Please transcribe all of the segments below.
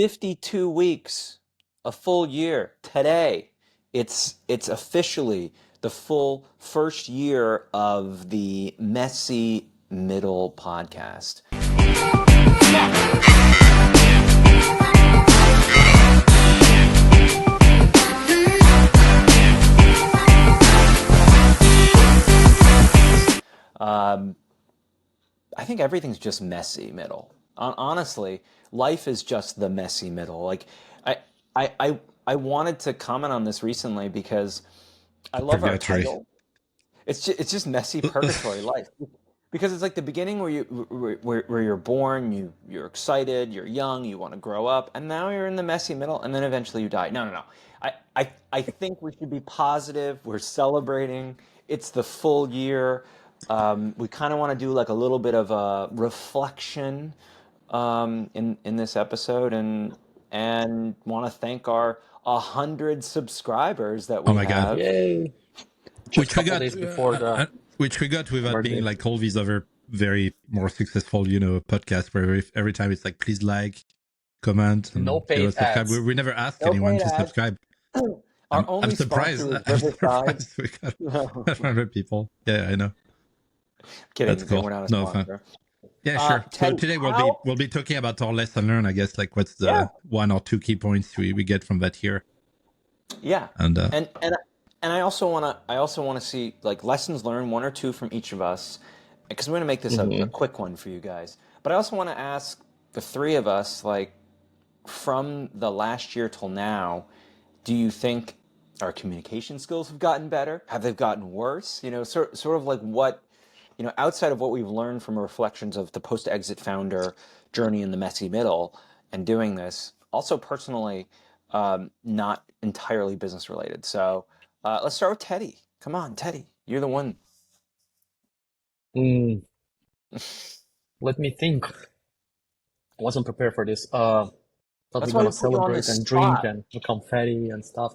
52 weeks, a full year. Today, it's officially the full first year of the Messy Middle podcast. I think everything's just messy middle. Honestly, life is just the messy middle. Like I I wanted to comment on this recently because I love our Purgatory. title. It's just messy purgatory life because it's like the beginning where where you're born, you're excited, you're young, you want to grow up, and now you're in the messy middle, and then eventually you die. No, no, no. I think we should be positive. We're celebrating. It's the full year. We kind of want to do like a little bit of a reflection in this episode, and want to thank our 100 subscribers that we Oh my God. have. Yay! Just a couple days before which we got without birthday. being like all these other very more successful, podcasts where every time it's like, please like, comment, and No paid subscribe. ads. We never ask No anyone paid to ads. subscribe. Our I'm only surprised. sponsor is I'm Riverside. surprised we got 100 people. Yeah, I know. Kidding, That's cool. we're not a No, sponsor. Yeah, sure. Teddy, So today how- we'll be talking about our lesson learned. I guess like what's the Yeah. one or two key points we get from that year. Yeah, And I also want to see like lessons learned, one or two from each of us, because we're going to make this a quick one for you guys. But I also want to ask the three of us, like, from the last year till now, do you think our communication skills have gotten better? Have they gotten worse? Sort of like what, outside of what we've learned from reflections of the post-exit founder journey in the messy middle and doing this, also personally, not entirely business related. So let's start with Teddy. Come on, Teddy, you're the one. Let me think. I wasn't prepared for this. Thought That's we're why gonna we put you on celebrate the and drink spot. and do confetti and stuff.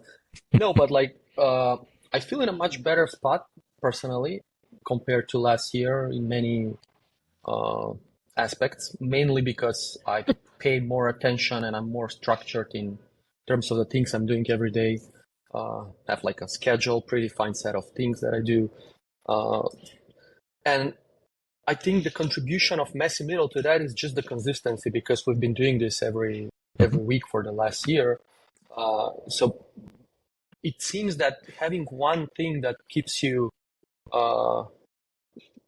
No, but like I feel in a much better spot personally compared to last year in many aspects, mainly because I pay more attention and I'm more structured in terms of the things I'm doing every day. Have like a schedule, predefined set of things that I do. And I think the contribution of Messy Middle to that is just the consistency, because we've been doing this every week for the last year. So it seems that having one thing that keeps you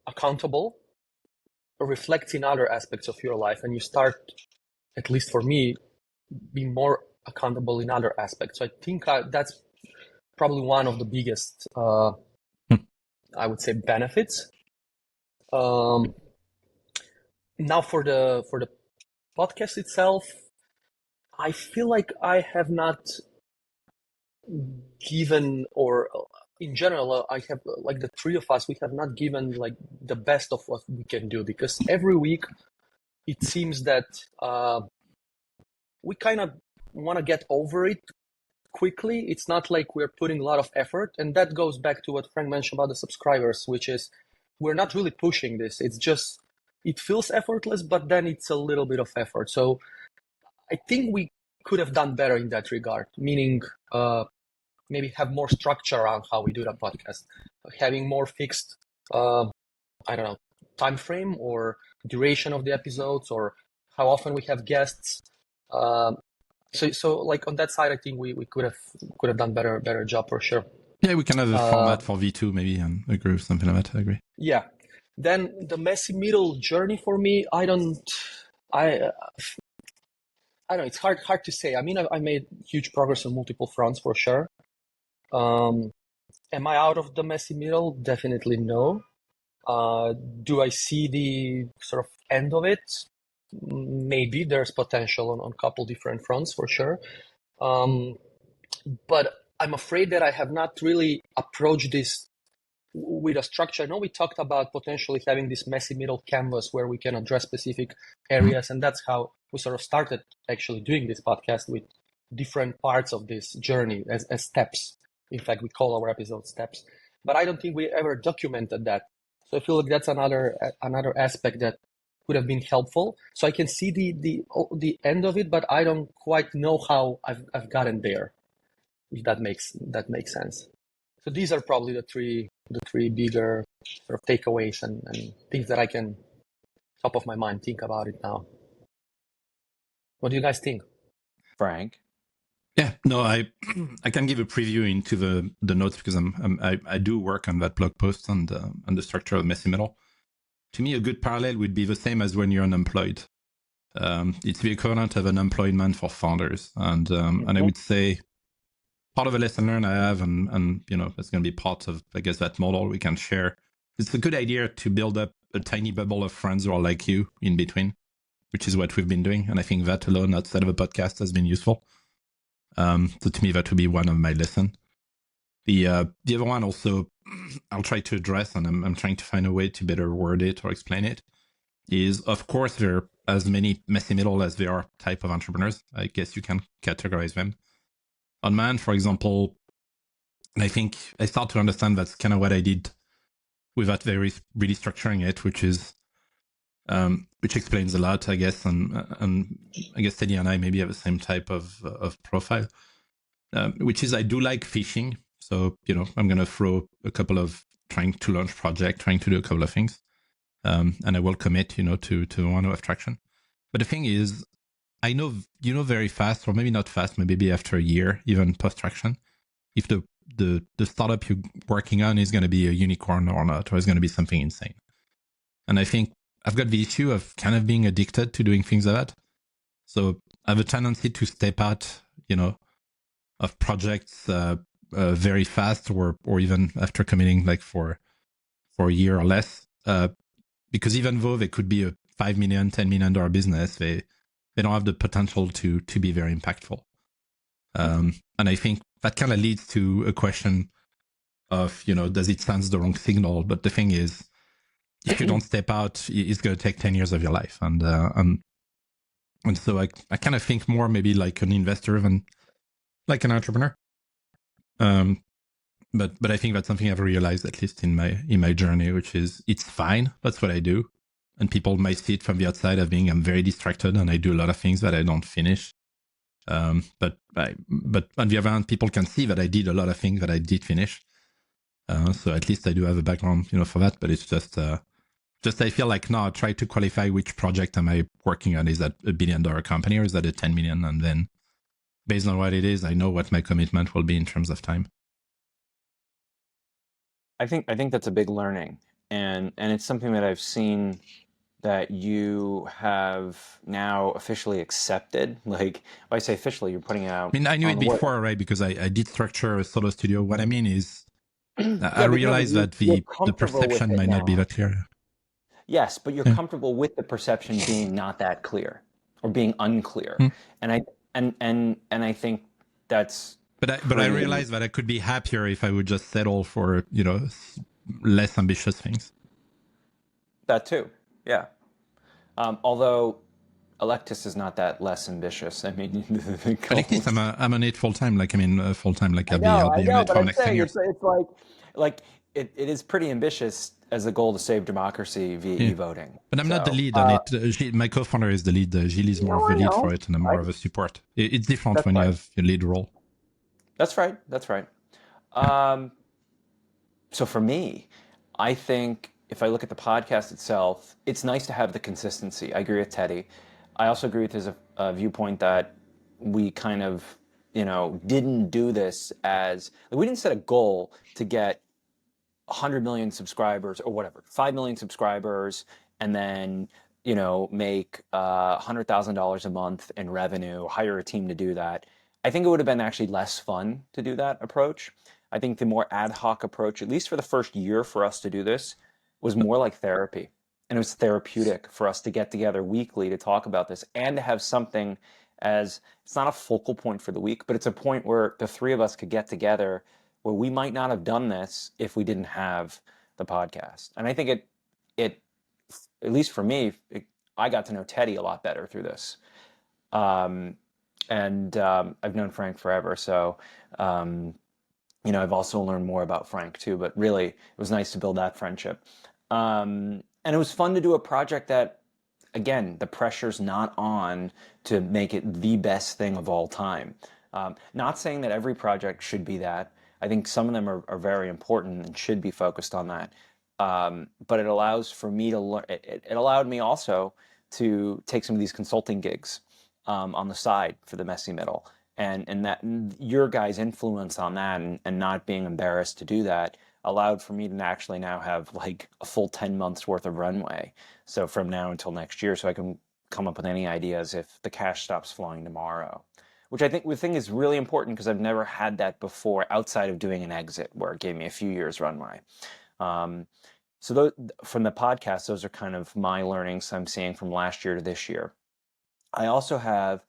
accountable reflects in other aspects of your life, and you start, at least for me, being more accountable in other aspects. So I think that's probably one of the biggest, I would say, benefits. Now for the podcast itself, I feel like I have not given, or in general, I have, like, the three of us, we have not given like the best of what we can do, because every week it seems that we kind of want to get over it quickly. It's not like we're putting a lot of effort, and that goes back to what Frank mentioned about the subscribers, which is we're not really pushing this. It's just, it feels effortless, but then it's a little bit of effort. So I think we could have done better in that regard, meaning maybe have more structure around how we do the podcast, having more fixed, I don't know, time frame or duration of the episodes, or how often we have guests. So like on that side, I think we could have done better job for sure. yeah, we can have a format for V2 maybe, and agree with something like that. I agree. Yeah. Then the messy middle journey for me, I don't know. It's hard to say. I mean, I made huge progress on multiple fronts for sure. Am I out of the messy middle? Definitely no. Do I see the sort of end of it? Maybe there's potential on a couple different fronts for sure. But I'm afraid that I have not really approached this with a structure. I know we talked about potentially having this messy middle canvas where we can address specific areas, and that's how we sort of started actually doing this podcast, with different parts of this journey as steps. In fact, we call our episodes steps, but I don't think we ever documented that. So I feel like that's another aspect that would have been helpful. So I can see the end of it, but I don't quite know how I've gotten there. If that makes sense. So these are probably the three bigger sort of takeaways and things that I can top of my mind think about it now. What do you guys think? Frank? Yeah, no, I I can give a preview into the notes because I do work on that blog post on the structure of messy middle. To me, a good parallel would be the same as when you're unemployed. It's the equivalent of an employment for founders, and I would say part of a lesson learned I have, and you know, that's going to be part of, I guess, that model we can share. It's a good idea to build up a tiny bubble of friends who are like you in between, which is what we've been doing, and I think that alone, outside of a podcast, has been useful. So to me, that would be one of my lessons. The other one also, I'll try to address, and I'm trying to find a way to better word it or explain it, is of course there are as many messy middle as there are type of entrepreneurs. I guess you can categorize them. On Man, for example, and I think I start to understand that's kind of what I did without really structuring it, which is which explains a lot, I guess, and I guess Teddy and I maybe have the same type of profile, which is I do like fishing. So, you know, I'm going to throw a couple of trying to launch project, trying to do a couple of things. And I will commit, you know, to one of traction. But the thing is, I know, you know, very fast, or maybe not fast, maybe after a year, even post traction, if the startup you're working on is going to be a unicorn or not, or is going to be something insane. And I think I've got the issue of kind of being addicted to doing things like that. So I have a tendency to step out, you know, of projects very fast, or even after committing like for a year or less, because even though they could be a $5 million, $10 million business, they don't have the potential to be very impactful. And I think that kind of leads to a question of, you know, does it send the wrong signal? But the thing is, if you don't step out, it's going to take 10 years of your life. And so I kind of think more maybe like an investor than like an entrepreneur. But I think that's something I've realized, at least in my journey, which is it's fine. That's what I do. And people might see it from the outside as being I'm very distracted and I do a lot of things that I don't finish. But on the other hand, people can see that I did a lot of things that I did finish. So at least I do have a background, you know, for that. But it's just I feel like now I try to qualify which project am I working on. Is that $1 billion company or is that a 10 million? And then based on what it is, I know what my commitment will be in terms of time. I think that's a big learning, and it's something that I've seen that you have now officially accepted. Like, when I say officially, you're putting it out. I mean, I knew it before, work. right? Because I did structure a solo studio. What I mean is, I Yeah, realize that you're the comfortable with perception it might not be now. that clear. Yes, but you're Yeah. comfortable with the perception being not that clear or being unclear. Hmm. And I think that's But I pretty. realized that I could be happier if I would just settle for, you know, less ambitious things. That too, yeah. Although Electus is not that less ambitious. I mean, the But at least goals. I'm on it full time. Like, I mean, full time. Like, I I'll be on know, it but for the I'm next 10 saying years. it's like it is pretty ambitious as a goal to save democracy via Yeah. e-voting. But I'm not the So lead on it. My co-founder is the lead. Gilles is more of I the lead for know. it, and I'm more of a support. It's different That's when you right. have a lead role. That's right. That's right. So for me, I think if I look at the podcast itself, it's nice to have the consistency. I agree with Teddy. I also agree with his viewpoint that we kind of, you know, didn't do this as like, we didn't set a goal to get 100 million subscribers or whatever, 5 million subscribers, and then, you know, make $100,000 a month in revenue, hire a team to do that. I think it would have been actually less fun to do that approach. I think the more ad hoc approach, at least for the first year for us to do this, was more like therapy. And it was therapeutic for us to get together weekly to talk about this and to have something as it's not a focal point for the week, but it's a point where the three of us could get together where we might not have done this if we didn't have the podcast. And I think it at least for me, I got to know Teddy a lot better through this. I've known Frank forever, so you know, I've also learned more about Frank too. But really, it was nice to build that friendship, and it was fun to do a project that again, the pressure's not on to make it the best thing of all time. Not saying that every project should be that. I think some of them are very important and should be focused on that. But it allows for me to learn. It allowed me also to take some of these consulting gigs on the side for the messy middle, and that your guys' influence on that and not being embarrassed to do that allowed for me to actually now have like a full 10 months worth of runway. So from now until next year, so I can come up with any ideas if the cash stops flowing tomorrow, which I think is really important because I've never had that before outside of doing an exit where it gave me a few years runway. So those, from the podcast, those are kind of my learnings I'm seeing from last year to this year. I also have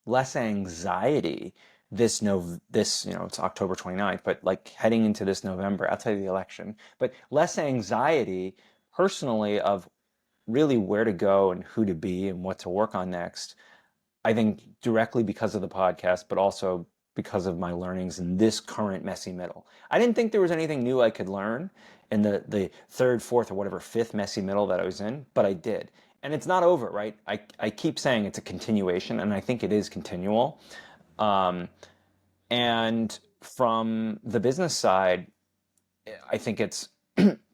less anxiety this it's October 29th, but like heading into this November outside of the election, but less anxiety personally of really where to go and who to be and what to work on next. I think directly because of the podcast, but also because of my learnings in this current messy middle. I didn't think there was anything new I could learn in the third, fourth, or whatever fifth messy middle that I was in, but I did. And it's not over, right? I keep saying it's a continuation, and I think it is continual. And from the business side, I think it's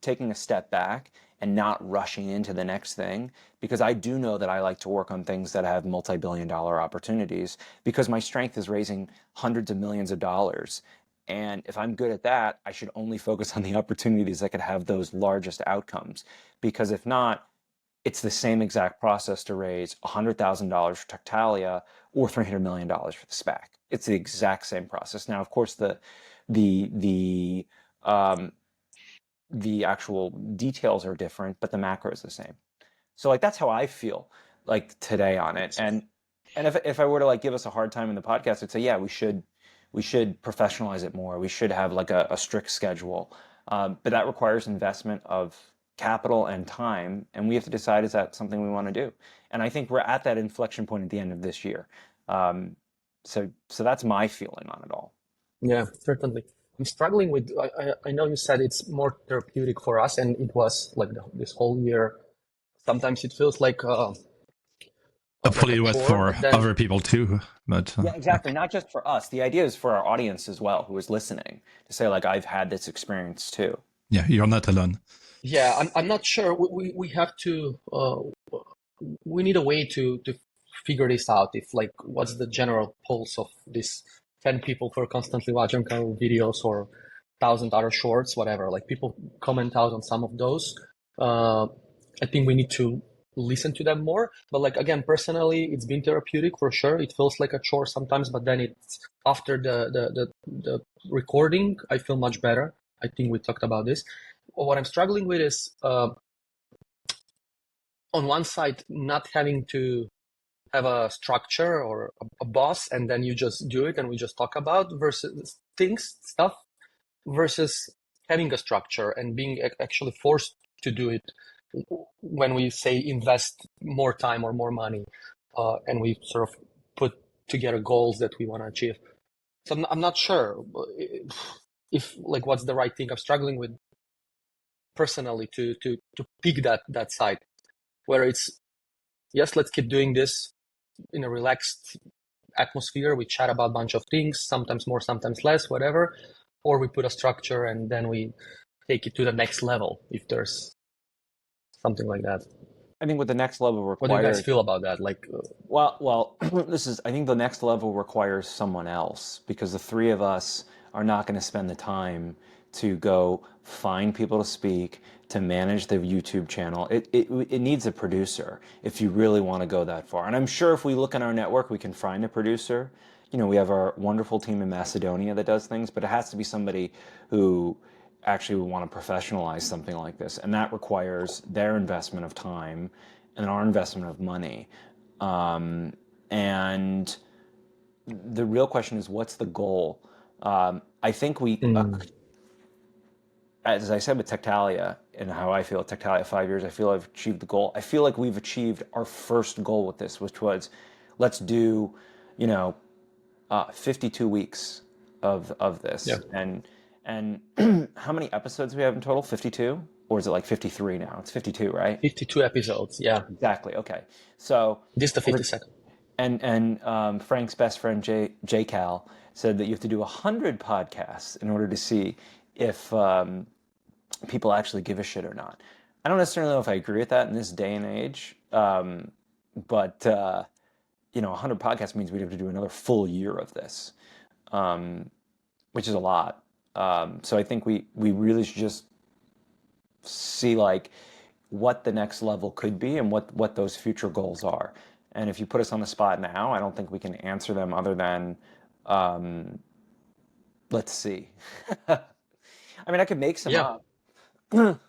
taking a step back and not rushing into the next thing, because I do know that I like to work on things that have multi-billion-dollar opportunities, because my strength is raising hundreds of millions of dollars. And if I'm good at that, I should only focus on the opportunities that could have those largest outcomes. Because if not, it's the same exact process to raise $100,000 for Tectalia or $300 million for the SPAC. It's the exact same process. Now, of course, the actual details are different, but the macro is the same. So like that's how I feel like today on it. And if I were to like give us a hard time in the podcast, I'd say, yeah, we should professionalize it more. We should have like a strict schedule. But that requires investment of capital and time, and we have to decide, is that something we want to do? And I think we're at that inflection point at the end of this year. So that's my feeling on it all. Yeah, certainly. I'm struggling with, I know you said it's more therapeutic for us, and it was like this whole year. Sometimes it feels like Hopefully a it was chore. for Then other people too, but Yeah, exactly. Not just for us. The idea is for our audience as well, who is listening, to say like, I've had this experience too. yeah, you're not alone. yeah, I'm not sure. We have to we need a way to figure this out. If like, what's the general pulse of these 10 people who are constantly watching our videos, or 1,000 other shorts, whatever. Like, people comment out on some of those. I think we need to listen to them more. But like, again, personally, it's been therapeutic for sure. It feels like a chore sometimes, but then it's after the recording, I feel much better. I think we talked about this. What I'm struggling with is on one side, not having to have a structure or a boss, and then you just do it and we just talk about versus stuff, versus having a structure and being actually forced to do it when we say invest more time or more money, and we sort of put together goals that we want to achieve. So I'm not sure if like what's the right thing. I'm struggling with personally to pick that side where it's, yes, let's keep doing this in a relaxed atmosphere. We chat about a bunch of things, sometimes more, sometimes less, whatever. Or we put a structure and then we take it to the next level if there's something like that. I think what the next level requires. What do you guys feel about that? Like, well, I think the next level requires someone else, because the three of us are not going to spend the time to go find people to speak, to manage the YouTube channel. It needs a producer if you really want to go that far. And I'm sure if we look in our network, we can find a producer. You know, we have our wonderful team in Macedonia that does things, but it has to be somebody who actually would want to professionalize something like this. And that requires their investment of time and our investment of money. And the real question is, what's the goal? I think as I said with Tectalia, and how I feel at Tectalia 5 years, I feel I've achieved the goal. I feel like we've achieved our first goal with this, which was, let's do, 52 weeks of this. Yeah. And how many episodes do we have in total? 52? or is it like 53 now? It's 52, right? 52 episodes, yeah. Exactly. Okay. So This is the 52nd. and Frank's best friend J Cal said that you have to do 100 podcasts in order to see if people actually give a shit or not. I don't necessarily know if I agree with that in this day and age, but 100 podcasts means we'd have to do another full year of this, which is a lot. So I think we really should just see like what the next level could be and what those future goals are. And if you put us on the spot now, I don't think we can answer them other than let's see. I mean, I could make some Yeah. up.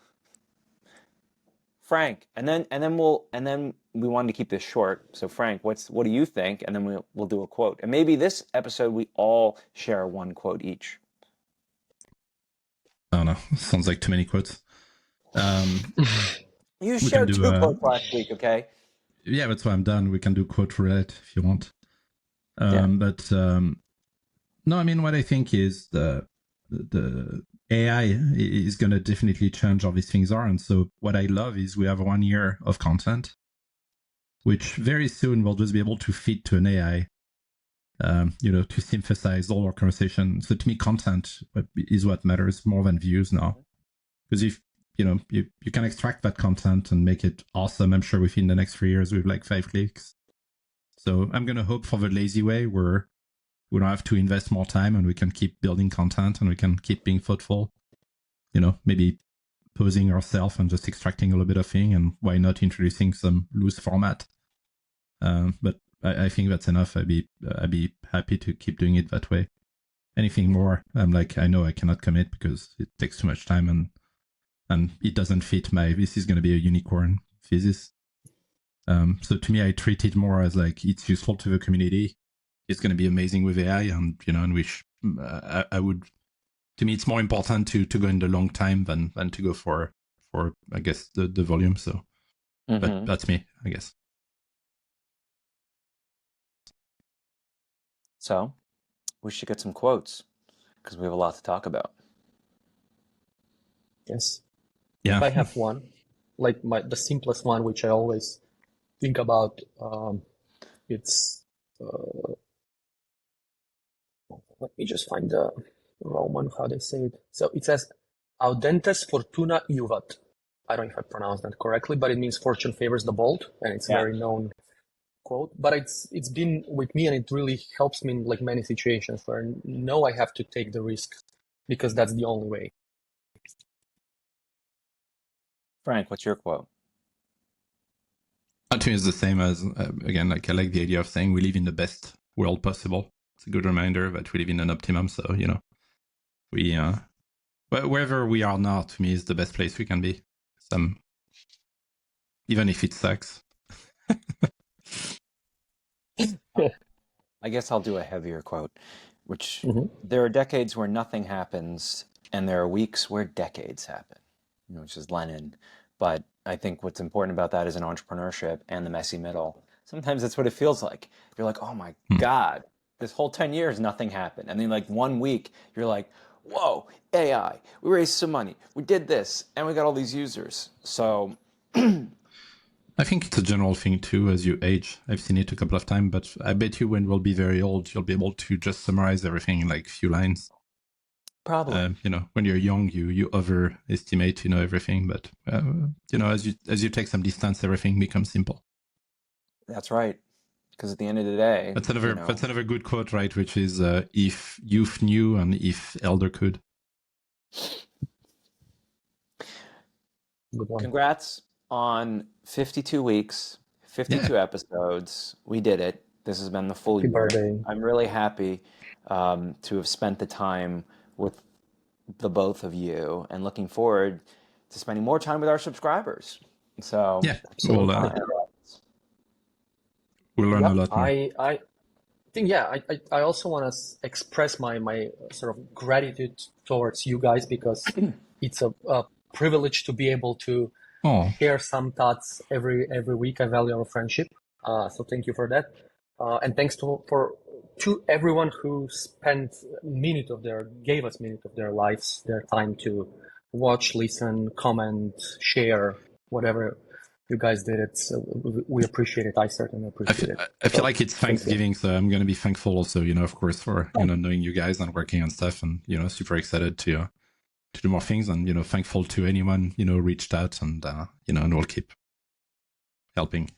Frank, and then we wanted to keep this short. So Frank, what do you think? And then we'll do a quote. And maybe this episode we all share one quote each. I don't know. Sounds like too many quotes. You shared two quotes last week, okay? Yeah, that's why I'm done. We can do quote roulette if you want. But no, I mean, what I think is the AI is going to definitely change how these things are. And so what I love is we have 1 year of content, which very soon we'll just be able to feed to an AI, to synthesize all our conversation. So to me, content is what matters more than views now. Because if, you can extract that content and make it awesome, I'm sure within the next 3 years with like 5 clicks. So I'm going to hope for the lazy way where we don't have to invest more time and we can keep building content and we can keep being thoughtful, maybe posing ourselves and just extracting a little bit of thing, and why not introducing some loose format. But I think that's enough. I'd be happy to keep doing it that way. Anything more, I'm like, I know I cannot commit because it takes too much time and it doesn't fit this is going to be a unicorn thesis. So to me, I treat it more as like it's useful to the community. It's going to be amazing with AI, and I would. To me, it's more important to go in the long time than to go for I guess the volume. So, but that's me, I guess. So, we should get some quotes because we have a lot to talk about. Yes. Yeah. If I have one, like the simplest one, which I always think about, it's. Let me just find the Roman, how they say it. So it says, Audentes fortuna iuvat. I don't know if I pronounced that correctly, but it means fortune favors the bold, and it's a very known quote. But it's been with me, and it really helps me in like many situations where I know I have to take the risk because that's the only way. Frank, what's your quote? To me, it's the same as, again, like I like the idea of saying we live in the best world possible. It's a good reminder that we live in an optimum. So, we, wherever we are now, to me, is the best place we can be. Even if it sucks. I guess I'll do a heavier quote, which there are decades where nothing happens, and there are weeks where decades happen, which is Lenin. But I think what's important about that is in entrepreneurship and the messy middle. Sometimes that's what it feels like. You're like, oh my God, this whole 10 years, nothing happened. And then like 1 week, you're like, whoa, AI, we raised some money, we did this, and we got all these users. So I think it's a general thing too as you age. I've seen it a couple of times, but I bet you when we'll be very old, you'll be able to just summarize everything in like a few lines. Probably. When you're young, you overestimate, everything. But, as you take some distance, everything becomes simple. That's right. Because at the end of the day, that's another good quote, right? Which is, if youth knew and if elder could. Good one. Congrats on 52 weeks, 52 episodes. We did it. This has been the full year. Birthday. I'm really happy to have spent the time with the both of you and looking forward to spending more time with our subscribers. So we'll learn a lot more. I think, I also want to express my sort of gratitude towards you guys because it's a privilege to be able to share some thoughts every week. I value our friendship. So thank you for that. And thanks to everyone who gave us minute of their lives, their time to watch, listen, comment, share, whatever you guys did. We appreciate it. I certainly appreciate it. I feel like it's thank you. Thanksgiving, so I'm going to be thankful also, of course, for, knowing you guys and working on stuff, and, super excited to do more things, and, thankful to anyone, reached out, and, and we'll keep helping.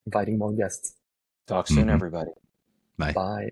Inviting more guests. Talk soon, everybody. Bye. Bye.